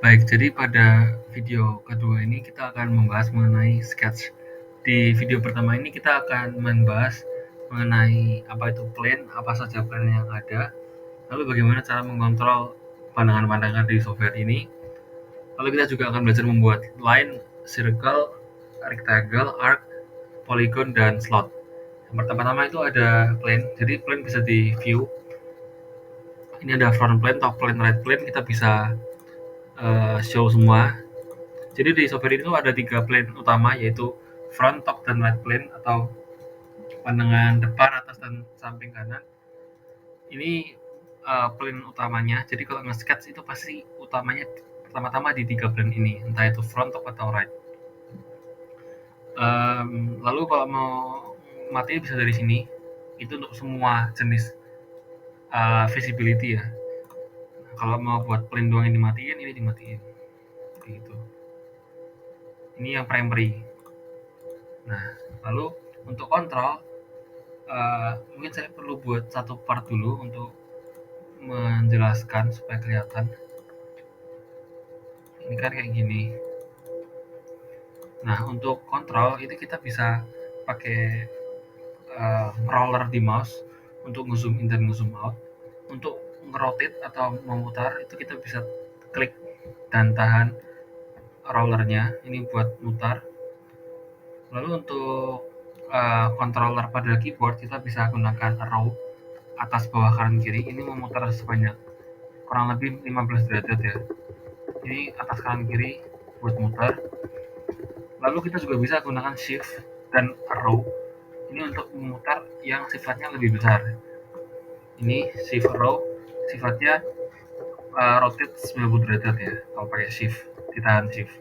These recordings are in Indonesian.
Baik, jadi pada video kedua ini kita akan membahas mengenai sketch. Di video pertama ini kita akan membahas mengenai apa itu plane, apa saja plane yang ada, lalu bagaimana cara mengontrol pandangan-pandangan di software ini. Lalu kita juga akan belajar membuat line, circle, rectangle, arc, polygon, dan slot. Yang pertama-tama itu ada plane, jadi plane bisa di view. Ini ada front plane, top plane, right plane, kita bisa show semua. Jadi di software itu ada 3 plane utama, yaitu front, top, dan right plane atau pandangan depan, atas, dan samping kanan. Ini plane utamanya. Jadi kalau nge-sketch itu pasti utamanya pertama-tama di 3 plane ini, entah itu front, top, atau right. Lalu kalau mau mati bisa dari sini. Itu untuk semua jenis visibility ya. Kalau mau buat plane doang yang dimatiin, ini dimatiin. Gitu. Ini yang primary. Nah, lalu untuk kontrol, mungkin saya perlu buat satu part dulu untuk menjelaskan supaya kelihatan. Ini kan kayak gini. Nah, untuk kontrol itu kita bisa pakai roller di mouse untuk nge-zoom in dan nge-zoom out. Untuk nge-rotate atau memutar itu kita bisa klik dan tahan rollernya. Ini buat mutar. Lalu untuk controller pada keyboard kita bisa gunakan arrow atas, bawah, kanan, kiri. Ini memutar sebanyak kurang lebih 15 derajat ya. Ini atas, kanan, kiri buat mutar. Lalu kita juga bisa gunakan shift dan arrow. Ini untuk memutar yang sifatnya lebih besar. Ini shift arrow, sifatnya rotate 90 derajat ya. Kalau pakai shift, ditahan shift.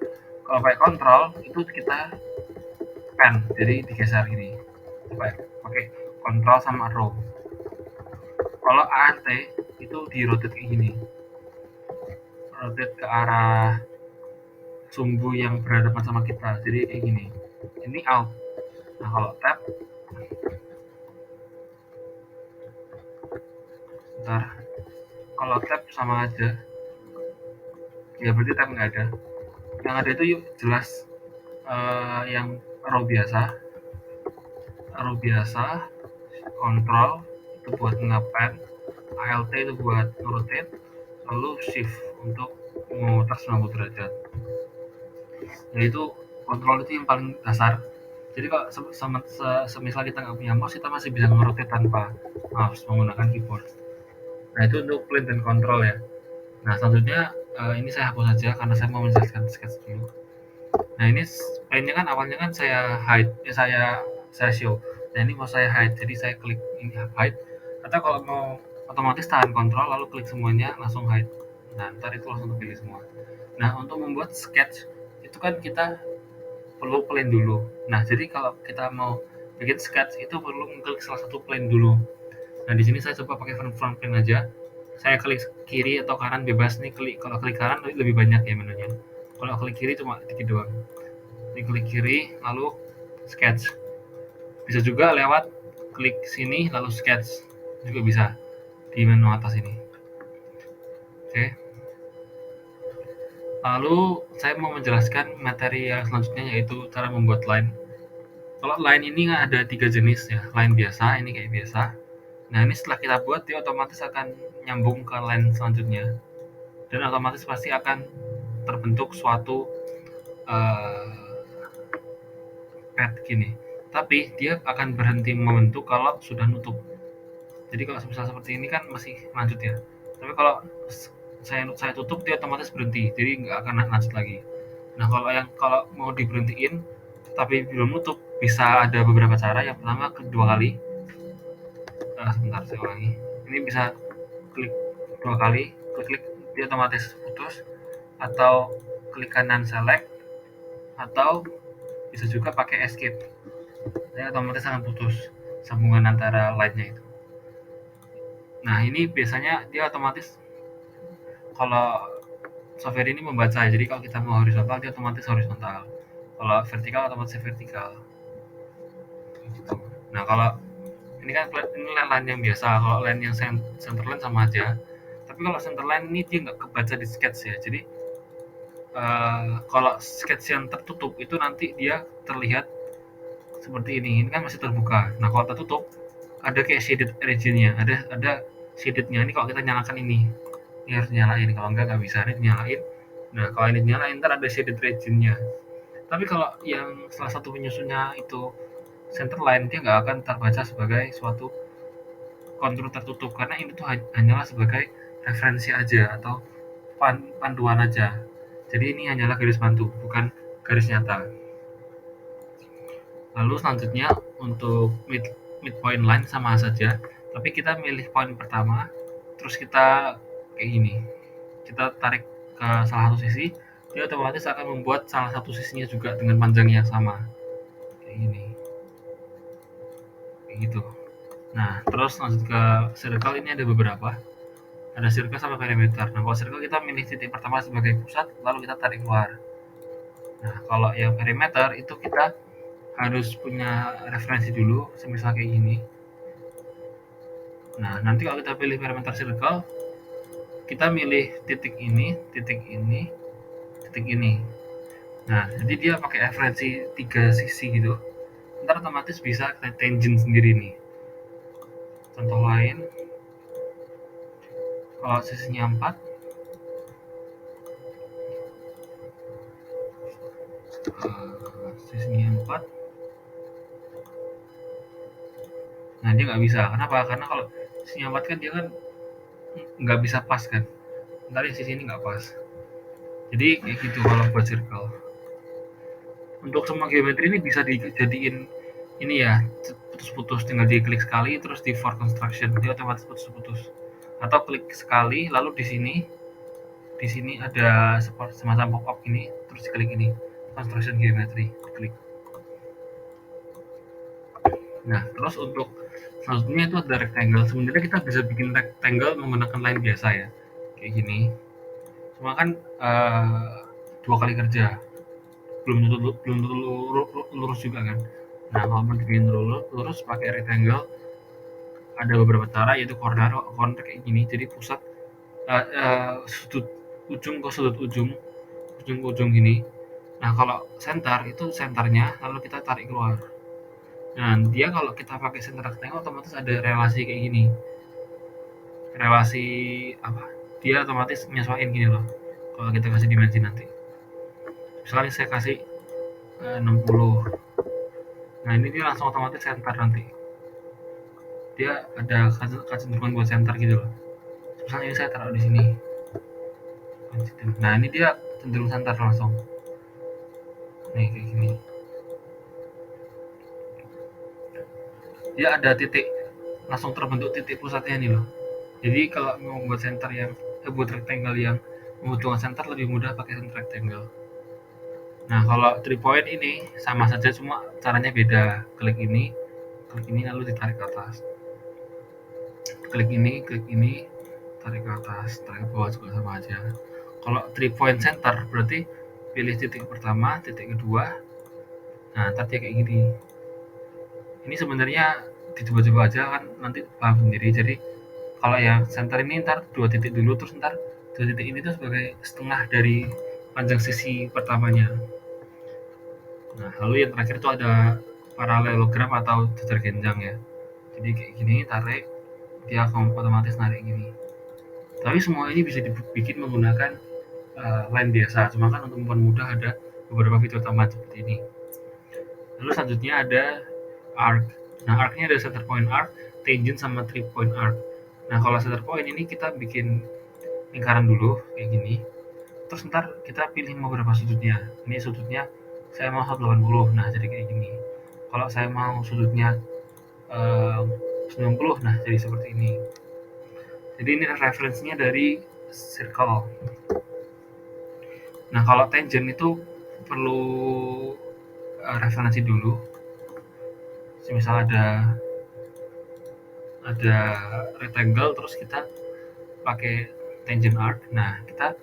Kalau pakai control itu kita pan, jadi digeser gini. Pakai control sama arrow. Kalau ALT itu di rotate kayak gini. Rotate ke arah sumbu yang berhadapan sama kita, jadi kayak gini. Ini out. Nah, kalau tab, bentar, kalau tab sama aja ya, berarti tab nggak ada. Yang ada itu yuk jelas yang row biasa, control itu buat nge-pan, ALT itu buat rotate, lalu shift untuk memutar 90 derajat. Jadi itu kontrol itu yang paling dasar. Jadi kalau semisal kita nggak punya mouse, kita masih bisa ngerotate tanpa mouse menggunakan keyboard. Nah, itu untuk plane dan kontrol ya. Nah, selanjutnya ini saya hapus saja karena saya mau menjelaskan sketch dulu. Nah, ini plane-nya kan awalnya kan saya hide, saya show. Nah, ini mau saya hide, jadi saya klik ini hide. Atau kalau mau otomatis tahan kontrol lalu klik semuanya langsung hide. Nah, ntar itu langsung terpilih semua. Nah, untuk membuat sketch itu kan kita perlu plane dulu. Nah, jadi kalau kita mau bikin sketch itu perlu mengklik salah satu plane dulu. Nah, di sini saya coba pakai front plane aja. Saya klik kiri atau kanan bebas nih. Kalau klik kanan lebih banyak ya menunya. Kalau klik kiri cuma dikit doang. Ini klik kiri lalu sketch. Bisa juga lewat klik sini lalu sketch. Juga bisa di menu atas ini. Oke. Lalu saya mau menjelaskan materi yang selanjutnya, yaitu cara membuat line. Kalau line ini ada 3 jenis ya. Line biasa, ini kayak biasa. Nah, ini setelah kita buat dia otomatis akan nyambung ke line selanjutnya. Dan otomatis pasti akan terbentuk suatu pad gini. Tapi dia akan berhenti membentuk kalau sudah nutup. Jadi kalau misal seperti ini kan masih lanjut ya. Tapi kalau saya tutup dia otomatis berhenti. Jadi nggak akan lanjut lagi. Nah, kalau mau diberhentiin tapi belum nutup, bisa ada beberapa cara. Yang pertama, kedua kali. Sebentar saya ulangi. Ini bisa klik 2 kali, klik dia otomatis putus, atau klik kanan select, atau bisa juga pakai escape. Dia otomatis akan putus sambungan antara line-nya itu. Nah, ini biasanya dia otomatis kalau software ini membaca, jadi kalau kita mau horizontal dia otomatis horizontal. Kalau vertikal otomatis vertikal. Gitu. Nah, kalau ini kan ini line yang biasa, kalau line yang center line sama aja. Tapi kalau center line ini dia nggak kebaca di sketch ya, jadi kalau sketch yang tertutup itu nanti dia terlihat seperti ini kan masih terbuka. Nah kalau tertutup ada kayak shaded region-nya, ada shaded-nya. Ini kalau kita nyalakan ini harus nyalain, kalau enggak nggak bisa. Ini nyalain. Nah kalau ini nyalain ntar ada shaded region-nya. Tapi kalau yang salah satu penyusunnya itu center line, dia nggak akan terbaca sebagai suatu kontur tertutup karena ini tuh hanyalah sebagai referensi aja atau panduan aja. Jadi ini hanyalah garis bantu, bukan garis nyata. Lalu selanjutnya untuk midpoint line sama saja, tapi kita milih poin pertama, terus kita kayak gini. Kita tarik ke salah satu sisi, dia otomatis akan membuat salah satu sisinya juga dengan panjang yang sama. Kayak gini. Kayak gitu. Nah, terus lanjut ke circle, ini ada beberapa. Ada circle sama perimeter. Nah, kalau circle kita milih titik pertama sebagai pusat, lalu kita tarik keluar. Nah, kalau yang perimeter itu kita harus punya referensi dulu, semisal kayak gini. Nah, nanti kalau kita pilih perimeter circle, kita milih titik ini, titik ini, titik ini. Nah, jadi dia pakai referensi 3 sisi gitu. Ntar otomatis bisa kita tangent sendiri nih. Contoh lain, kalau sisinya 4, sisinya 4, nah dia nggak bisa. Kenapa? Karena kalau sisinya 4 kan dia kan nggak bisa pas kan. Ntar yang sisi ini nggak pas. Jadi kayak gitu kalau buat circle. Untuk semua geometri ini bisa dijadiin ini ya, putus-putus, tinggal diklik sekali terus di for construction dia otomatis putus-putus. Atau klik sekali lalu di sini ada semacam pop up ini terus diklik ini construction geometry, klik. Nah, terus untuk selanjutnya itu ada rectangle. Sebenarnya kita bisa bikin rectangle menggunakan line biasa ya, kayak gini. Cuma kan 2 kali kerja, belum tentu lurus juga kan. Nah, kalau mau dibikin lurus pakai rectangle ada beberapa cara, yaitu corner kayak gini. Jadi pusat sudut ujung ke sudut ujung ke ujung gini. Nah, kalau center itu centernya lalu kita tarik keluar. Nah, dia kalau kita pakai center rectangle otomatis ada relasi kayak gini. Relasi apa? Dia otomatis nyesuaiin gini loh. Kalau kita kasih dimensi nanti. Misalnya saya kasih 60. Nah, ini dia langsung otomatis center nanti. Dia ada kecenderungan buat center gitu loh. Misalnya ini saya taruh di sini. Nah, ini dia cenderung center langsung. Nih kayak gini. Dia ada titik, langsung terbentuk titik pusatnya nih loh. Jadi kalau mau buat center yang buat rectangle yang membutuhkan center lebih mudah pakai center rectangle. Nah, kalau 3 point ini sama saja, cuma caranya beda. Klik ini lalu ditarik ke atas. Klik ini, tarik ke atas, tarik ke bawah juga sama aja. Kalau 3 point center berarti pilih titik pertama, titik kedua. Nah, ntar dia kayak gini. Ini sebenarnya dicoba-coba aja kan nanti paham sendiri. Jadi kalau yang center ini ntar 2 titik dulu, terus ntar 2 titik ini tuh sebagai setengah dari panjang sisi pertamanya. Nah, lalu yang terakhir itu ada paralelogram atau jajar genjang ya. Jadi kayak gini, tarik, dia akan otomatis narik gini. Tapi semua ini bisa dibikin menggunakan line biasa. Cuma kan untuk mempermudah ada beberapa fitur tambahan seperti ini. Lalu selanjutnya ada arc. Nah, arc-nya ada center point arc, tangent sama 3 point arc. Nah, kalau center point ini kita bikin lingkaran dulu kayak gini. Terus ntar kita pilih mau berapa sudutnya. Ini sudutnya saya mau 180. Nah, jadi kayak gini. Kalau saya mau sudutnya 90, nah jadi seperti ini. Jadi ini referensinya dari circle. Nah, kalau tangent itu perlu referensi dulu. Misal ada rectangle terus kita pakai tangent arc. Nah, kita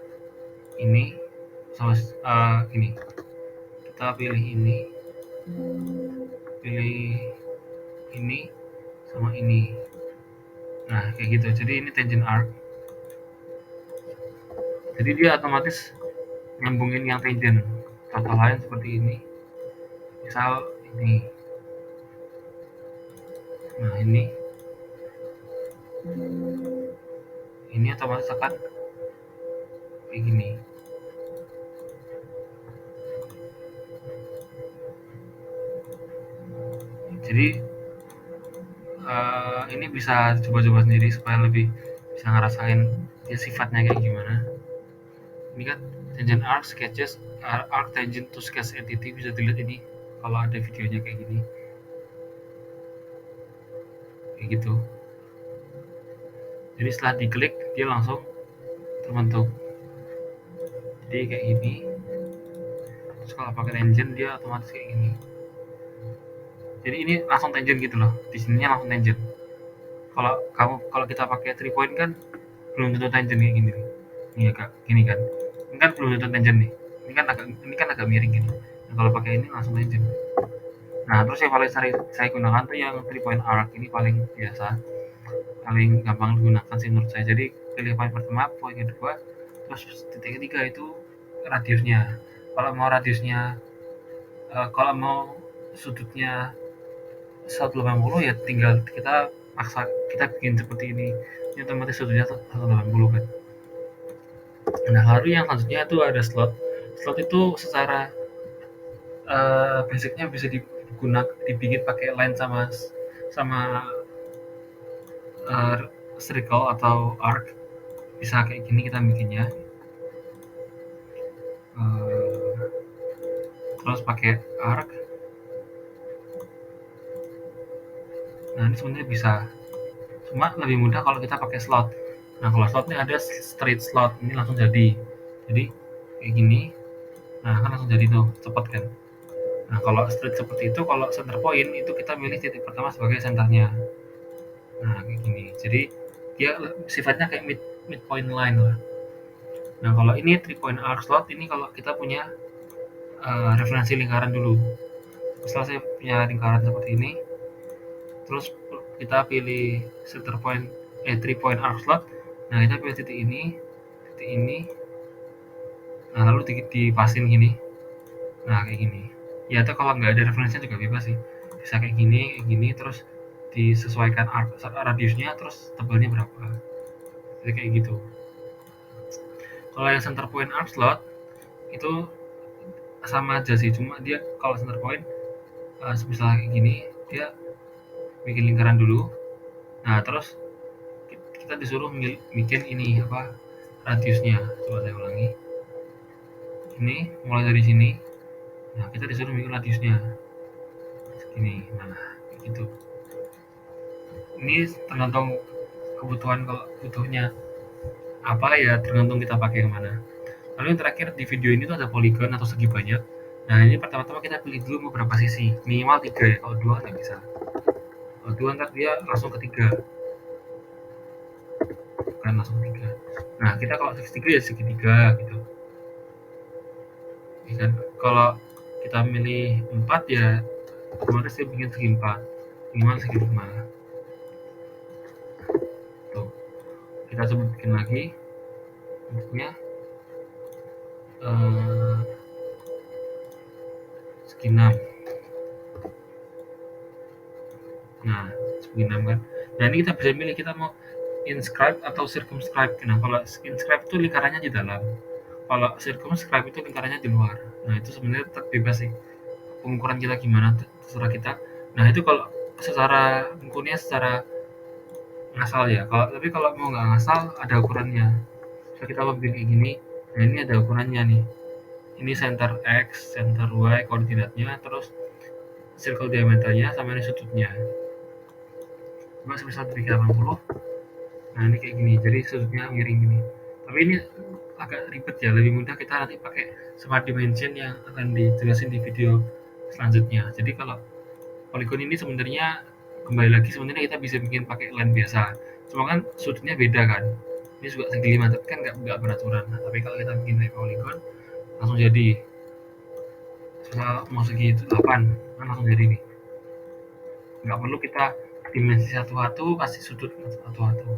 ini sama ini. Kita pilih ini sama ini. Nah, kayak gitu. Jadi ini tangent arc. Jadi dia otomatis nyambungin yang tangent. Contoh lain seperti ini, misal ini. Nah ini otomatis akan kayak gini. Jadi ini bisa coba-coba sendiri supaya lebih bisa ngerasain ya sifatnya kayak gimana. Ini kan tangent arc sketches arc tangent to sketch entity, bisa dilihat ini kalau ada videonya kayak gini, kayak gitu. Jadi setelah diklik dia langsung terbentuk. Jadi kayak gini. Terus kalau pakai tangent dia otomatis kayak gini. Jadi ini langsung tangent gitu loh. Di sininya langsung tangent. Kalau kita pakai 3 point kan belum tentu tangent kayak gini. Ini agak gini kan. Ini kan belum tentu tangent nih. Ini kan agak miring gini. Nah, kalau pakai ini langsung tangent. Nah, terus yang paling saya gunakan tuh yang 3 point arc, ini paling biasa, paling gampang digunakan sih menurut saya. Jadi pilih point pertama, point kedua, terus titik ketiga itu radiusnya. Kalau mau radiusnya, kalau mau sudutnya 180 ya tinggal kita bikin seperti ini. Ini otomatis sudutnya 180 kan. Nah, lalu yang selanjutnya itu ada slot. Slot itu secara basicnya bisa dibikin pakai line sama circle atau arc. Bisa kayak gini kita bikinnya. Terus pakai arc. Nah, ini sebenarnya bisa. Cuma lebih mudah kalau kita pakai slot. Nah, kalau slot ini ada straight slot, ini langsung jadi. Jadi kayak gini. Nah, kan langsung jadi tuh, cepet kan. Nah, kalau straight seperti itu, kalau center point itu kita milih titik pertama sebagai senternya. Nah, kayak gini. Jadi dia sifatnya kayak midpoint line lah. Nah, kalau ini 3 point arc slot, ini kalau kita punya referensi lingkaran dulu. Setelah saya punya lingkaran seperti ini, terus kita pilih center point 3 point arc slot. Nah, kita pilih titik ini. Nah, lalu dipasin gini. Nah, kayak gini. Ya, atau kalau nggak ada referensinya juga bebas sih. Bisa kayak gini, terus disesuaikan radiusnya, terus tebalnya berapa. Jadi kayak gitu. Kalau yang center point arc slot itu sama aja sih, cuma dia kalau center point misalnya kayak gini, dia bikin lingkaran dulu. Nah, terus kita disuruh bikin ini apa radiusnya. Coba saya ulangi. Ini mulai dari sini. Nah, kita disuruh bikin radiusnya segini. Nah, kayak gitu. Ini tergantung kebutuhan, kalau butuhnya apa ya tergantung kita pakai yang mana. Lalu yang terakhir di video ini tuh ada polygon atau segi banyak. Nah, ini pertama-tama kita pilih dulu mau berapa sisi, minimal 3 ya, kalau 2 nggak bisa. Kalau 2 ntar dia langsung ke 3, bukan langsung 3. Nah, kita kalau segitiga ya segitiga gitu ya kan. Kalau kita milih 4 ya otomatis dia bikin segi 4, minimal segi 5. Tuh, kita coba bikin lagi bentuknya segi 6. Nah, segi 6 kan. Nah, ini kita bisa milih kita mau inscribe atau circumscribe. Nah, kalau inscribe itu lingkarannya di dalam, kalau circumscribe itu lingkarannya di luar. Nah, itu sebenarnya tetap bebas sih, pengukuran kita gimana terserah kita. Nah, itu kalau secara ukurnya secara ngasal ya. Tapi kalau mau nggak ngasal ada ukurannya. So, kita mau bikin kayak gini. Nah, ini ada ukurannya nih. Ini center X, center Y koordinatnya, terus circle diameternya sama ini sudutnya. Cuma sebesar 380. Nah, ini kayak gini. Jadi sudutnya miring gini. Tapi ini agak ribet ya, lebih mudah kita nanti pakai smart dimension yang akan dijelasin di video selanjutnya. Jadi kalau polygon ini sebenarnya kembali lagi sebenarnya kita bisa bikin pakai line biasa, cuma kan sudutnya beda kan. Ini juga segi 5 tapi kan nggak beraturan. Nah, tapi kalau kita bikin pakai polygon langsung jadi. Misal mau segi 8 kan langsung jadi nih, nggak perlu kita dimensi satu-satu kasih sudut satu-satu.